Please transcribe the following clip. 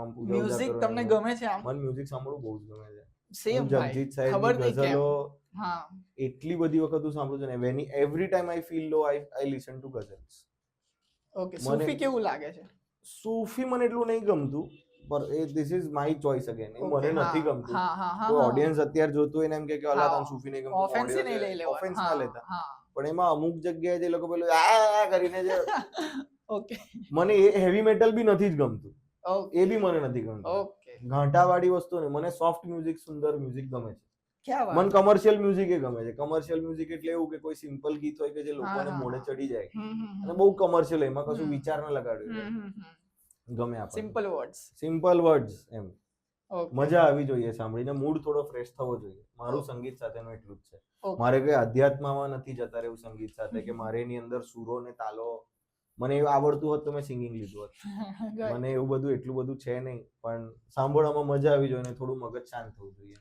આમ પૂજા મ્યુઝિક તમને ગમે છે આમ? મને મ્યુઝિક સાંભળવું બહુ જ ગમે છે. સેમ ભાઈ, જગજીત ખબર સાહેબની નહીં કેમ. ગઝલો હા એટલી બધી વખત હું સાંભળું છું ને, વેની every time I feel low I listen to ghazals. Okay, Sufi કેવું લાગે છે? સૂફી મને એટલું નહીં ગમતું, પણ એ this is my choice again. એ મને નથી ગમતું. હા હા હા કોઈ ઓડિયન્સ અત્યારે જોતું હોય ને એમ કે અલા તને સૂફી નહીં ગમતું, ઓફેન્સ નહીં લઈ લેવાનું. ઓફેન્સ ના લેતા. હા પણ એમાં અમુક જગ્યાએ જે લોકો પેલું આ કરીને જે ઓકે મને એ હેવી મેટલ બી નથી જ ગમતું. ઓકે એ બી મને નથી ગમતું. ઓકે, ઘાંટાવાળી વસ્તુ ને, મને સોફ્ટ મ્યુઝિક, સુંદર મ્યુઝિક ગમે છે. ક્યાં મને વાત. કમર્શિયલ મ્યુઝિક એ ગમે છે. કમર્શિયલ મ્યુઝિક એટલે એવું કે કોઈ સિમ્પલ ગીત હોય કે જે લોકોને મોઢે ચડી જાય, અને બહુ કમર્શિયલ, એમાં કશું વિચાર ના લગાડ્યો ગમે આપણને. Simple words. સિમ્પલ વર્ડ્સ એમ. ઓકે મજા આવી જોઈએ સાંભળીને, મૂડ થોડો ફ્રેશ થવો જોઈએ. મારું સંગીત સાથેનું એટલું જ છે. મારે કઈ અધ્યાત્મમાં નથી જતા રહેવું સંગીત સાથે, કે મારે એની અંદર સુરો ને તાલો, મને એવું આવડતું હોત તો મેં સિંગિંગ લીધું હોત. મને એવું બધું એટલું બધું છે નહીં, પણ સાંભળવામાં મજા આવી જોઈએ ને થોડું મગજ શાંત થવું જોઈએ.